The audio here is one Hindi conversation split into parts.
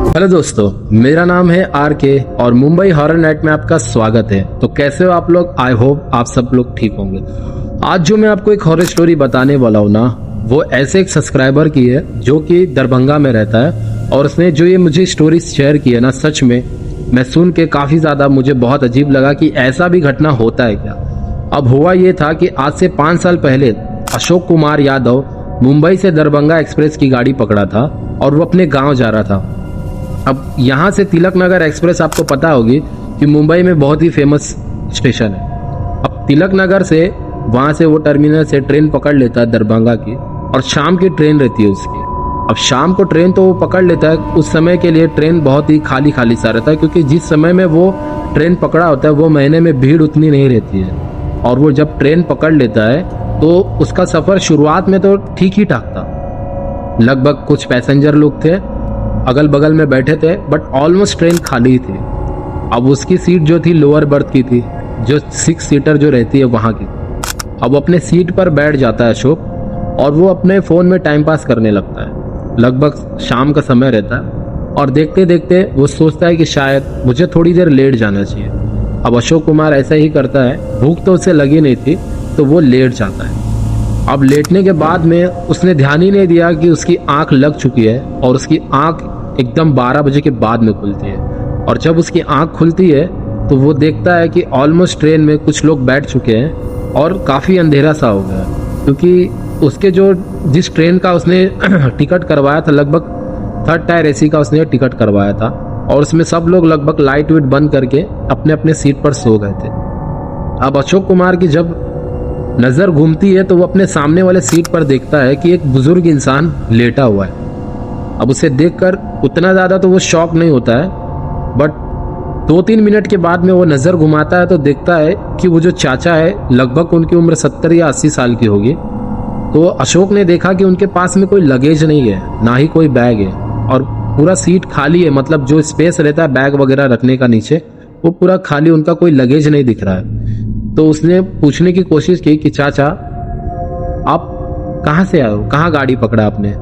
हेलो दोस्तों, मेरा नाम है आर के और मुंबई हॉरर नाइट में आपका स्वागत है। तो कैसे हो आप लोग? आई होप आप सब लोग ठीक होंगे। आज जो मैं आपको एक हॉरर स्टोरी बताने वाला हूँ ना, वो ऐसे एक सब्सक्राइबर की है जो कि दरभंगा में रहता है और उसने जो ये मुझे स्टोरी शेयर की है ना, सच में मैं सुन के काफ़ी ज़्यादा मुझे बहुत अजीब लगा कि ऐसा भी घटना होता है क्या। अब हुआ ये था कि आज से 5 साल पहले अशोक कुमार यादव मुंबई से दरभंगा एक्सप्रेस की गाड़ी पकड़ा था और वो अपने गांव जा रहा था। अब यहाँ से तिलक नगर एक्सप्रेस आपको पता होगी कि मुंबई में बहुत ही फेमस स्टेशन है। अब तिलक नगर से वहाँ से वो टर्मिनल से ट्रेन पकड़ लेता है दरभंगा की, और शाम की ट्रेन रहती है उसकी। अब शाम को ट्रेन तो वो पकड़ लेता है, उस समय के लिए ट्रेन बहुत ही खाली खाली सा रहता है, क्योंकि जिस समय में वो ट्रेन पकड़ा होता है वो महीने में भीड़ उतनी नहीं रहती है। और वो जब ट्रेन पकड़ लेता है तो उसका सफ़र शुरुआत में तो ठीक ही ठाक था। लगभग कुछ पैसेंजर लोग थे, अगल बगल में बैठे थे, बट ऑलमोस्ट ट्रेन खाली थी। अब उसकी सीट जो थी लोअर बर्थ की थी, जो 6 सीटर जो रहती है वहाँ की। अब अपने सीट पर बैठ जाता है अशोक और वो अपने फ़ोन में टाइम पास करने लगता है। लगभग शाम का समय रहता है और देखते देखते वो सोचता है कि शायद मुझे थोड़ी देर लेट जाना चाहिए। अब अशोक कुमार ऐसा ही करता है, भूख तो उसे लगी नहीं थी तो वो लेट जाता है। अब लेटने के बाद में उसने ध्यान ही नहीं दिया कि उसकी आंख लग चुकी है और उसकी आंख एकदम 12 बजे के बाद में खुलती है। और जब उसकी आंख खुलती है तो वो देखता है कि ऑलमोस्ट ट्रेन में कुछ लोग बैठ चुके हैं और काफ़ी अंधेरा सा हो गया, क्योंकि उसके जो जिस ट्रेन का उसने टिकट करवाया था, लगभग 3rd टायर एसी का उसने टिकट करवाया था, और उसमें सब लोग लगभग लाइट वेट बंद करके अपने अपने सीट पर सो गए थे। अब अशोक कुमार की जब नज़र घूमती है तो वो अपने सामने वाले सीट पर देखता है कि एक बुजुर्ग इंसान लेटा हुआ है। अब उसे देखकर उतना ज़्यादा तो वो शॉक नहीं होता है, बट 2-3 मिनट के बाद में वो नज़र घुमाता है तो देखता है कि वो जो चाचा है, लगभग उनकी उम्र 70 या 80 साल की होगी। तो अशोक ने देखा कि उनके पास में कोई लगेज नहीं है, ना ही कोई बैग है, और पूरा सीट खाली है। मतलब जो स्पेस रहता है बैग वगैरह रखने का नीचे, वो पूरा खाली, उनका कोई लगेज नहीं दिख रहा है। तो उसने पूछने की कोशिश की कि चाचा आप कहाँ से आए हो, कहाँ गाड़ी पकड़ा आपने,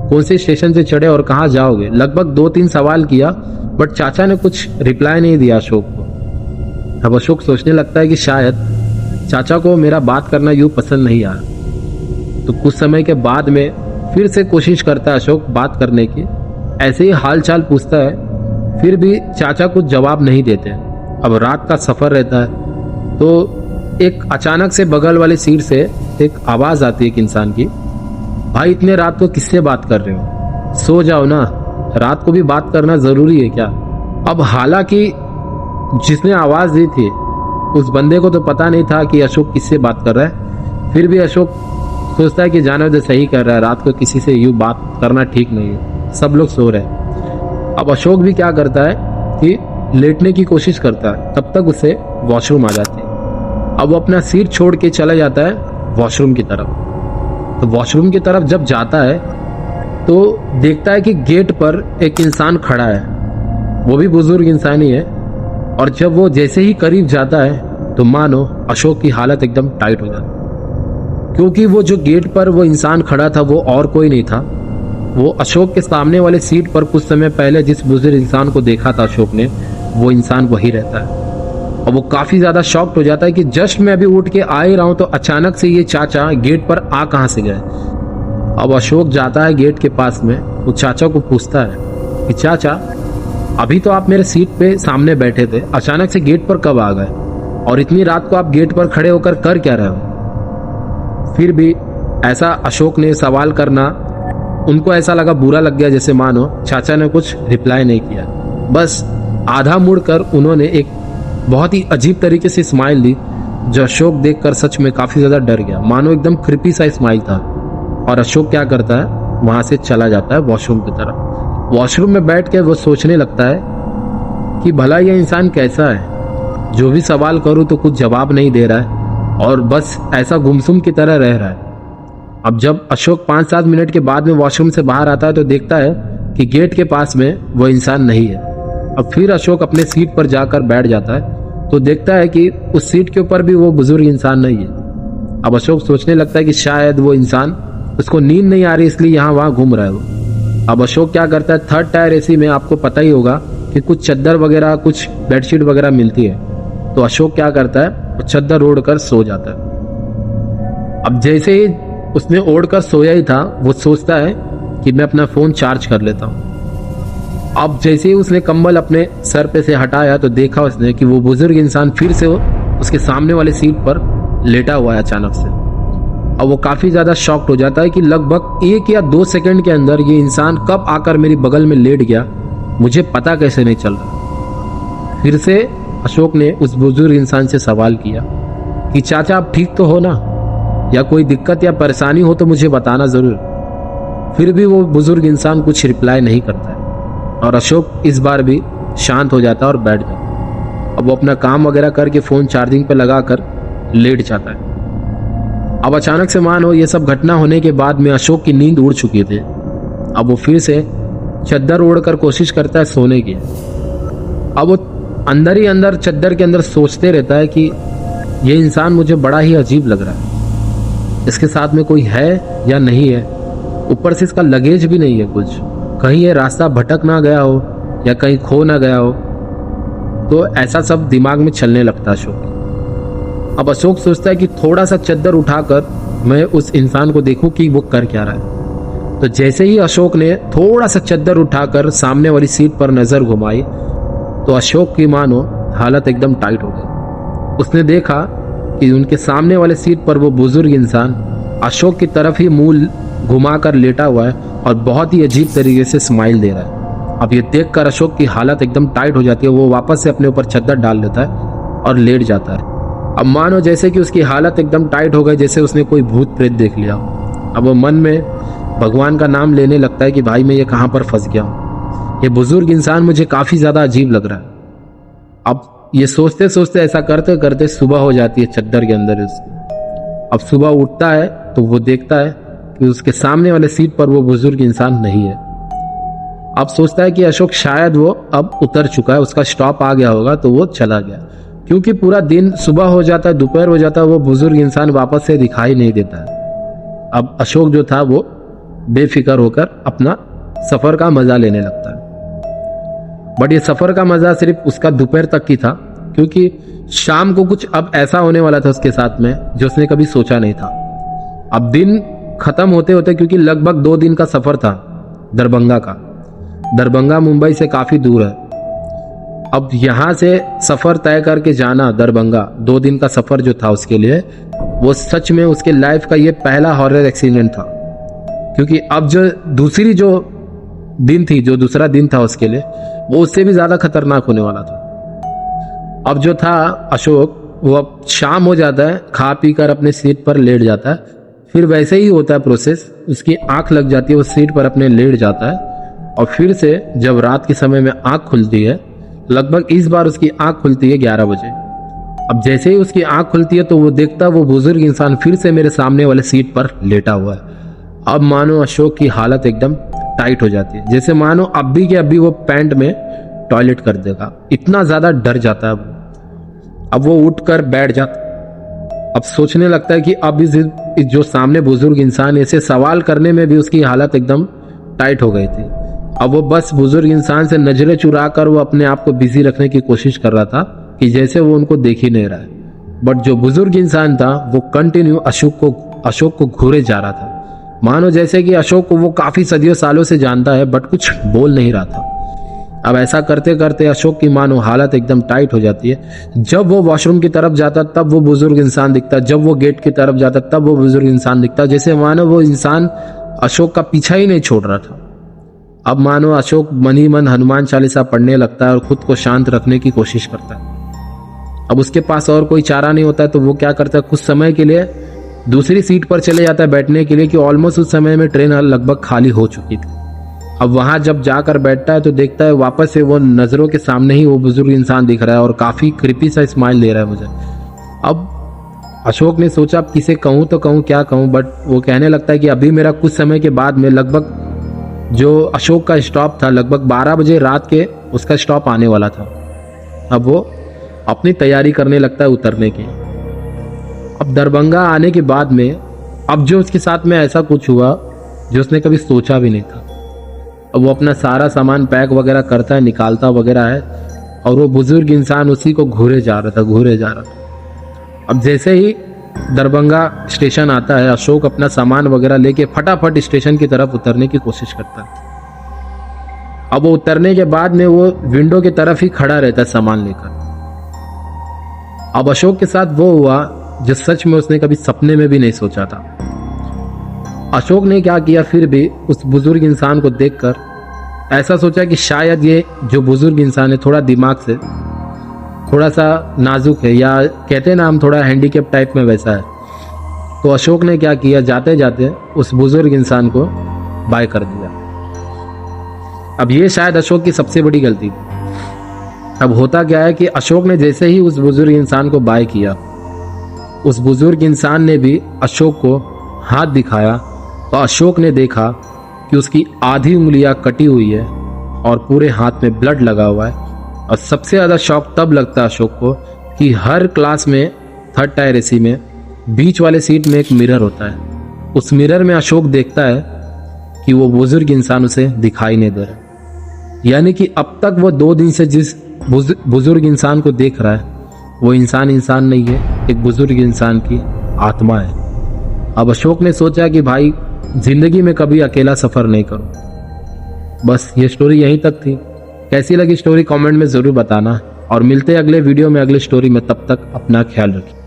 कौन से स्टेशन से चढ़े और कहाँ जाओगे। लगभग 2-3 सवाल किया, बट चाचा ने कुछ रिप्लाई नहीं दिया अशोक को। अब अशोक सोचने लगता है कि शायद चाचा को मेरा बात करना यूँ पसंद नहीं आ रहा। तो कुछ समय के बाद में फिर से कोशिश करता है अशोक बात करने की, ऐसे ही हाल चाल पूछता है, फिर भी चाचा कुछ जवाब नहीं देते। अब रात का सफ़र रहता है तो एक अचानक से बगल वाली सीट से एक आवाज़ आती है एक इंसान की, भाई इतने रात को किससे बात कर रहे हो, सो जाओ ना, रात को भी बात करना ज़रूरी है क्या। अब हालांकि जिसने आवाज़ दी थी उस बंदे को तो पता नहीं था कि अशोक किससे बात कर रहा है, फिर भी अशोक सोचता है कि जाने दे, सही कर रहा है, रात को किसी से यूँ बात करना ठीक नहीं है, सब लोग सो रहे हैं। अब अशोक भी क्या करता है कि लेटने की कोशिश करता है, तब तक उसे वॉशरूम आ जाती है। अब वो अपना सीट छोड़ के चला जाता है वॉशरूम की तरफ। तो वॉशरूम की तरफ जब जाता है तो देखता है कि गेट पर एक इंसान खड़ा है, वो भी बुजुर्ग इंसान ही है। और जब वो जैसे ही करीब जाता है तो मानो अशोक की हालत एकदम टाइट हो जाती है, क्योंकि वो जो गेट पर वो इंसान खड़ा था वो और कोई नहीं था, वो अशोक के सामने वाले सीट पर कुछ समय पहले जिस बुजुर्ग इंसान को देखा था अशोक ने, वो इंसान वही रहता है। और वो काफ़ी ज़्यादा शॉक्ड हो जाता है कि जस्ट मैं अभी उठ के आ ही रहा हूँ तो अचानक से ये चाचा गेट पर आ कहाँ से गए। अब अशोक जाता है गेट के पास में, वो चाचा को पूछता है कि चाचा अभी तो आप मेरे सीट पे सामने बैठे थे, अचानक से गेट पर कब आ गए, और इतनी रात को आप गेट पर खड़े होकर कर क्या रहे हो। फिर भी ऐसा अशोक ने सवाल करना उनको ऐसा लगा, बुरा लग गया, जैसे मानो चाचा ने कुछ रिप्लाई नहीं किया। बस आधा मुड़कर उन्होंने एक बहुत ही अजीब तरीके से स्माइल दी, जो अशोक देखकर सच में काफ़ी ज़्यादा डर गया, मानो एकदम क्रिपी सा स्माइल था। और अशोक क्या करता है, वहाँ से चला जाता है वॉशरूम की तरफ। वॉशरूम में बैठ के वो सोचने लगता है कि भला ये इंसान कैसा है, जो भी सवाल करूँ तो कुछ जवाब नहीं दे रहा है और बस ऐसा गुमसुम की तरह रह रहा है। अब जब अशोक 5-7 मिनट के बाद में वॉशरूम से बाहर आता है तो देखता है कि गेट के पास में वो इंसान नहीं है। अब फिर अशोक अपने सीट पर जाकर बैठ जाता है तो देखता है कि उस सीट के ऊपर भी वो बुजुर्ग इंसान नहीं है। अब अशोक सोचने लगता है कि शायद वो इंसान, उसको नींद नहीं आ रही इसलिए यहाँ वहाँ घूम रहा है वो। अब अशोक क्या करता है, थर्ड टायर एसी में आपको पता ही होगा कि कुछ चद्दर वगैरह, कुछ बेडशीट वगैरह मिलती है। तो अशोक क्या करता है, वो चद्दर ओढ़ कर सो जाता है। अब जैसे ही उसने ओढ़ कर सोया ही था, वो सोचता है कि मैं अपना फोन चार्ज कर लेता हूँ। अब जैसे ही उसने कंबल अपने सर पे से हटाया तो देखा उसने कि वो बुजुर्ग इंसान फिर से उसके सामने वाले सीट पर लेटा हुआ है अचानक से। अब वो काफी ज्यादा शॉक्ड हो जाता है कि लगभग 1 या 2 सेकंड के अंदर ये इंसान कब आकर मेरी बगल में लेट गया, मुझे पता कैसे नहीं चल रहा। फिर से अशोक ने उस बुजुर्ग इंसान से सवाल किया कि चाचा आप ठीक तो हो ना, या कोई दिक्कत या परेशानी हो तो मुझे बताना जरूर। फिर भी वो बुजुर्ग इंसान कुछ रिप्लाई नहीं करता है और अशोक इस बार भी शांत हो जाता है और बैठ जाता है। अब वो अपना काम वगैरह करके फोन चार्जिंग पे लगाकर लेट जाता है। अब अचानक से मानो ये सब घटना होने के बाद में अशोक की नींद उड़ चुकी थी। अब वो फिर से चद्दर ओढ़कर कोशिश करता है सोने की। अब वो अंदर ही अंदर चद्दर के अंदर सोचते रहता है कि ये इंसान मुझे बड़ा ही अजीब लग रहा है, इसके साथ में कोई है या नहीं है। ऊपर से इसका लगेज भी नहीं है कुछ, कहीं ये रास्ता भटक ना गया हो या कहीं खो ना गया हो। तो ऐसा सब दिमाग में चलने लगता है अशोक। अब अशोक सोचता है कि थोड़ा सा चद्दर उठाकर मैं उस इंसान को देखूं कि वो कर क्या रहा है। तो जैसे ही अशोक ने थोड़ा सा चद्दर उठाकर सामने वाली सीट पर नजर घुमाई तो अशोक की मानो हालत एकदम टाइट हो गई। उसने देखा कि उनके सामने वाले सीट पर वो बुजुर्ग इंसान अशोक की तरफ ही मुंह घुमाकर लेटा हुआ है और बहुत ही अजीब तरीके से स्माइल दे रहा है। अब ये देखकर अशोक की हालत एकदम टाइट हो जाती है। वो वापस से अपने ऊपर चद्दर डाल लेता है और लेट जाता है। अब मानो जैसे कि उसकी हालत एकदम टाइट हो गई, जैसे उसने कोई भूत प्रेत देख लिया। अब वो मन में भगवान का नाम लेने लगता है कि भाई मैं ये कहाँ पर फंस गया हूँ, ये बुजुर्ग इंसान मुझे काफी ज्यादा अजीब लग रहा है। अब ये सोचते सोचते ऐसा करते करते सुबह हो जाती है चद्दर के अंदर उसकी। अब सुबह उठता है तो वो देखता है कि उसके सामने वाले सीट पर वो बुजुर्ग इंसान नहीं है। अब सोचता है कि अशोक शायद वो अब उतर चुका है, उसका स्टॉप आ गया होगा तो वो चला गया। क्योंकि पूरा दिन सुबह हो जाता है, दोपहर हो जाता है, वो बुजुर्ग इंसान वापस से दिखाई नहीं देता है। अब अशोक जो था वो बेफिक्र होकर अपना सफर का मजा लेने लगता है। बट ये सफर का मजा सिर्फ उसका दोपहर तक की था, क्योंकि शाम को कुछ अब ऐसा होने वाला था उसके साथ में जो उसने कभी सोचा नहीं था। अब दिन खत्म होते होते, क्योंकि लगभग 2 दिन का सफर था दरभंगा का। दरभंगा मुंबई से काफी दूर है। अब यहां से सफर तय करके जाना दरभंगा, 2 दिन का सफर जो था उसके लिए, वो सच में उसके लाइफ का ये पहला हॉरर एक्सीडेंट था। क्योंकि अब जो दूसरी जो दूसरा दिन था उसके लिए, वो उससे भी ज्यादा खतरनाक होने वाला था। अब जो था अशोक, वो अब शाम हो जाता है, खा पी कर अपने सीट पर लेट जाता है। फिर वैसे ही होता है प्रोसेस, उसकी आंख लग जाती है, वो सीट पर अपने लेट जाता है। और फिर से जब रात के समय में आंख खुलती है, लगभग इस बार उसकी आंख खुलती है 11 बजे। अब जैसे ही उसकी आंख खुलती है तो वो देखता है वो बुजुर्ग इंसान फिर से मेरे सामने वाले सीट पर लेटा हुआ है। अब मानो अशोक की हालत एकदम टाइट हो जाती है, जैसे मानो अभी के अभी वो पैंट में टॉयलेट कर देगा, इतना ज्यादा डर जाता है वो। अब वो उठकर बैठ जाता, अब सोचने लगता है कि अब इस जो सामने बुजुर्ग इंसान, ऐसे सवाल करने में भी उसकी हालत एकदम टाइट हो गई थी। अब वो बस बुजुर्ग इंसान से नजरें चुरा कर वो अपने आप को बिजी रखने की कोशिश कर रहा था कि जैसे वो उनको देख ही नहीं रहा है। बट जो बुजुर्ग इंसान था वो कंटिन्यू अशोक को घूरे जा रहा था, मानो जैसे कि अशोक को वो काफी सदियों सालों से जानता है, बट कुछ बोल नहीं रहा था। अब ऐसा करते करते अशोक की मानो हालत एकदम टाइट हो जाती है। जब वो वॉशरूम की तरफ जाता तब वो बुजुर्ग इंसान दिखता, जब वो गेट की तरफ जाता तब वो बुजुर्ग इंसान दिखता, जैसे मानो वो इंसान अशोक का पीछा ही नहीं छोड़ रहा था। अब मानो अशोक मन ही मन हनुमान चालीसा पढ़ने लगता है और खुद को शांत रखने की कोशिश करता है। अब उसके पास और कोई चारा नहीं होता है तो वो क्या करता है, कुछ समय के लिए दूसरी सीट पर चले जाता है बैठने के लिए, कि ऑलमोस्ट उस समय में ट्रेन लगभग खाली हो चुकी थी। अब वहां जब जाकर बैठता है तो देखता है वापस से वो नजरों के सामने ही वो बुजुर्ग इंसान दिख रहा है और काफी क्रिपी सा स्माइल दे रहा है मुझे। अब अशोक ने सोचा अब किसे कहूं तो कहूं, क्या कहूं, बट वो कहने लगता है कि अभी मेरा कुछ समय के बाद में, लगभग जो अशोक का स्टॉप था लगभग 12 बजे रात के, उसका स्टॉप आने वाला था। अब वो अपनी तैयारी करने लगता है उतरने की। अब दरभंगा आने के बाद में अब जो उसके साथ में ऐसा कुछ हुआ जो उसने कभी सोचा भी नहीं था। अब वो अपना सारा सामान पैक वगैरह करता है, निकालता वगैरह है, और वो बुजुर्ग इंसान उसी को घूरे जा रहा था। अब जैसे ही दरभंगा स्टेशन आता है, अशोक अपना सामान वगैरह लेके फटाफट स्टेशन की तरफ उतरने की कोशिश करता है। अब वो उतरने के बाद में वो विंडो की तरफ ही खड़ा रहता है सामान लेकर। अब अशोक के साथ वो हुआ जो सच में उसने कभी सपने में भी नहीं सोचा था। अशोक ने क्या किया, फिर भी उस बुजुर्ग इंसान को देखकर ऐसा सोचा कि शायद ये जो बुजुर्ग इंसान है थोड़ा दिमाग से थोड़ा सा नाजुक है, या कहते हैं ना हम थोड़ा हैंडीकैप टाइप में वैसा है। तो अशोक ने क्या किया, जाते जाते उस बुजुर्ग इंसान को बाय कर दिया। अब ये शायद अशोक की सबसे बड़ी गलती थी। अब होता क्या है कि अशोक ने जैसे ही उस बुजुर्ग इंसान को बाय किया, उस बुजुर्ग इंसान ने भी अशोक को हाथ दिखाया, तो अशोक ने देखा कि उसकी आधी उंगलियां कटी हुई है और पूरे हाथ में ब्लड लगा हुआ है। और सबसे ज़्यादा शौक तब लगता है अशोक को कि हर क्लास में थर्ड टायर एसी में बीच वाले सीट में एक मिरर होता है। उस मिरर में अशोक देखता है कि वो बुजुर्ग इंसान उसे दिखाई नहीं दे रहा। यानी कि अब तक वो 2 दिन से जिस बुजुर्ग इंसान को देख रहा है, वो इंसान नहीं है, एक बुजुर्ग इंसान की आत्मा है। अब अशोक ने सोचा कि भाई जिंदगी में कभी अकेला सफर नहीं करूं। बस ये स्टोरी यहीं तक थी। कैसी लगी स्टोरी कमेंट में जरूर बताना, और मिलते हैं अगले वीडियो में अगली स्टोरी में। तब तक अपना ख्याल रखिए।